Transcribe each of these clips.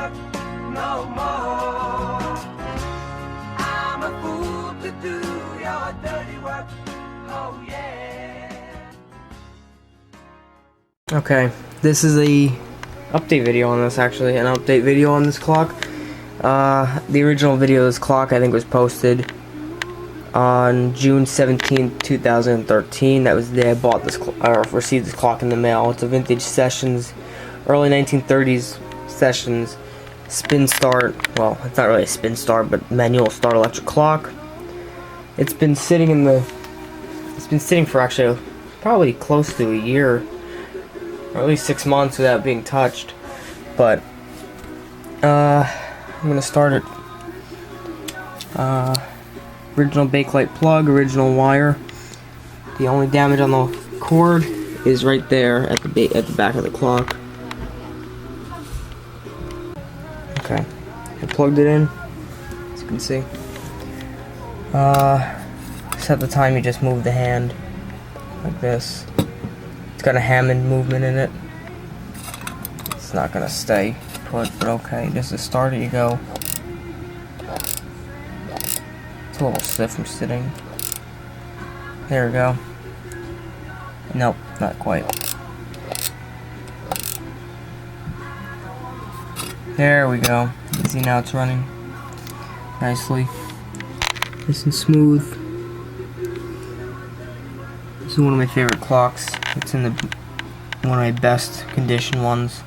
work no more. I'm a fool to do your dirty work. Oh yeah. Okay, this is a update video on this, actually, an update video on this clock. The original video of this clock, I think, was posted on June 17th, 2013. That was the day I bought this, or received this clock in the mail. It's a vintage Sessions, early 1930s Sessions spin start. Well, it's not really a spin start, but manual start electric clock. It's been sitting in the, it's been sitting for actually probably close to a year, or at least 6 months without being touched. But I'm gonna start it. Original bakelite plug, original wire. The only damage on the cord is right there at the back of the clock. Okay, I plugged it in, as you can see. Set the time, you just move the hand like this. It's got a Hammond movement in it. It's not gonna stay put, but okay. Just to start it, you go. It's a little stiff from sitting. There we go. Nope, not quite. There we go. You can see now it's running nicely. Nice and smooth. This is one of my favorite clocks. It's in one of my best condition ones.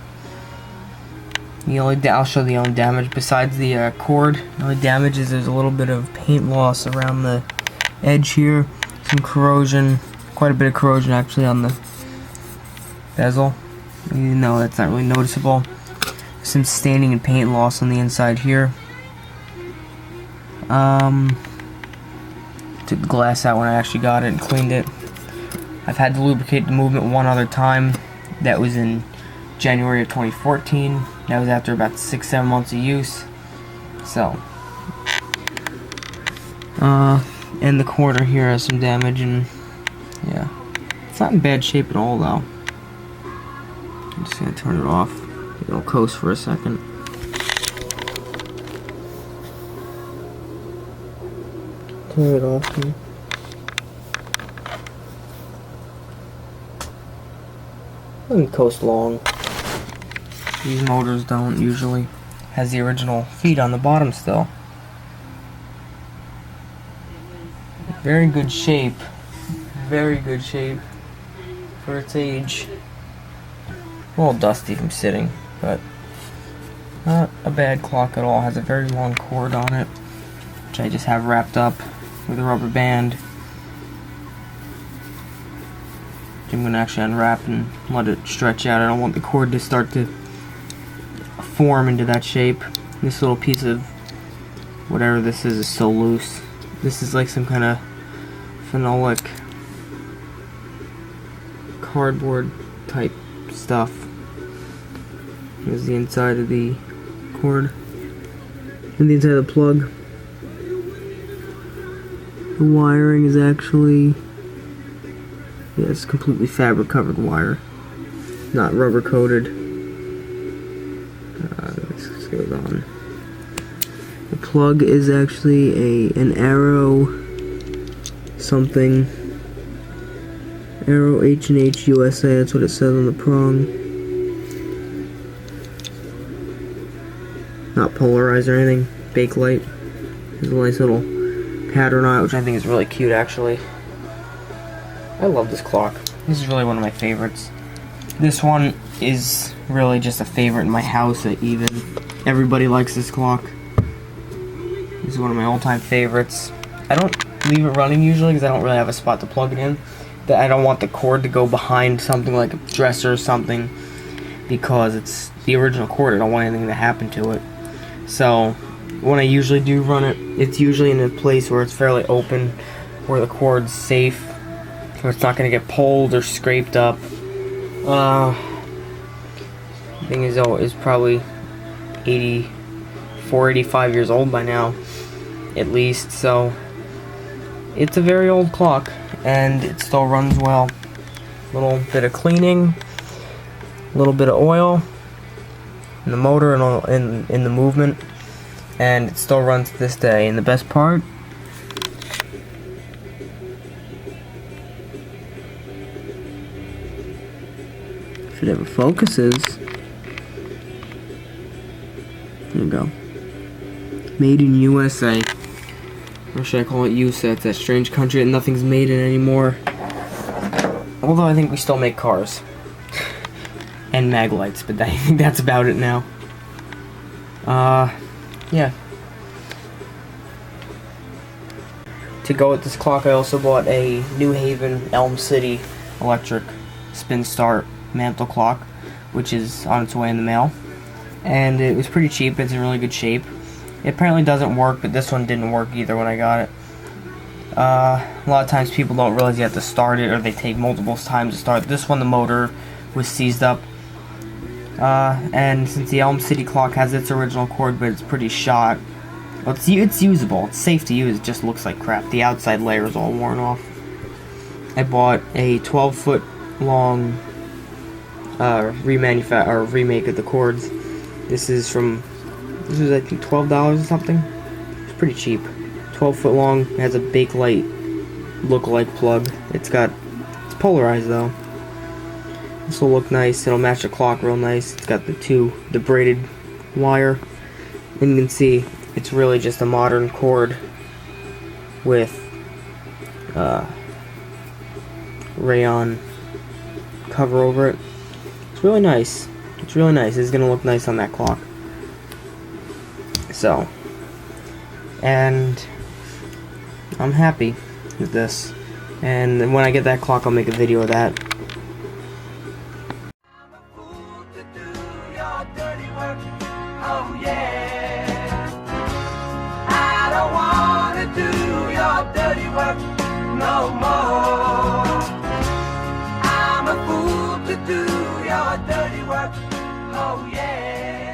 I'll show the only damage besides the cord. The only damage is there's a little bit of paint loss around the edge here. Some corrosion, quite a bit of corrosion actually on the bezel. Even though that's not really noticeable. Some staining and paint loss on the inside here. Took the glass out when I actually got it and cleaned it. I've had to lubricate the movement one other time. That was in January of 2014. That was after about 6-7 months of use. So, and the corner here has some damage, and yeah, it's not in bad shape at all though. I'm just gonna turn it off. It'll coast for a second. Turn it off here. Doesn't coast long. These motors don't usually. Has the original feet on the bottom still. Very good shape. Very good shape for its age. A little dusty from sitting, but not a bad clock at all. Has a very long cord on it, which I just have wrapped up with a rubber band. I'm going to actually unwrap and let it stretch out. I don't want the cord to start to form into that shape. This little piece of whatever this is so loose. This is like some kind of phenolic cardboard type stuff. Here's the inside of the cord and the inside of the plug. The wiring is actually, yeah, it's completely fabric covered wire, not rubber coated. This goes on. The plug is actually an Arrow something. Arrow H&H USA, that's what it says on the prong. Not polarized or anything. Bakelite. There's a nice little pattern on it, which I think is really cute actually. I love this clock. This is really one of my favorites. This one is really just a favorite in my house. Even everybody likes this clock. This is one of my all-time favorites. I don't leave it running usually because I don't really have a spot to plug it in. I don't want the cord to go behind something like a dresser or something because it's the original cord. I don't want anything to happen to it. So when I usually do run it, it's usually in a place where it's fairly open, where the cord's safe, so it's not going to get pulled or scraped up. Thing is probably 84, 85 years old by now, at least. So it's a very old clock, and it still runs well. A little bit of cleaning, a little bit of oil, in the motor and all, in the movement, and it still runs to this day. And the best part, if it ever focuses, there you go. Made in USA. Or should I call it USA? It's that strange country that nothing's made in anymore. Although I think we still make cars. And mag lights, but I think that's about it now. Yeah. To go with this clock, I also bought a New Haven Elm City electric spin start Mantle clock, which is on its way in the mail. And it was pretty cheap. It's in really good shape. It apparently doesn't work, but this one didn't work either when I got it. A lot of times people don't realize you have to start it, or they take multiple times to start. This one, the motor was seized up. And since the Elm City clock has its original cord, but it's pretty shot, well, it's usable. It's safe to use. It just looks like crap. The outside layer is all worn off. I bought a 12-foot long remake of the cords. This was I think $12 or something. It's pretty cheap. 12-foot long. It has a Bakelite look-alike plug. It's polarized though. This will look nice. It'll match the clock real nice. It's got the braided wire, and you can see it's really just a modern cord with rayon cover over it. It's really nice. It's really nice. It's gonna look nice on that clock. So, and I'm happy with this. And when I get that clock, I'll make a video of that. Oh yeah, I don't wanna do your dirty work no more. I'm a fool to do your dirty work. Oh yeah.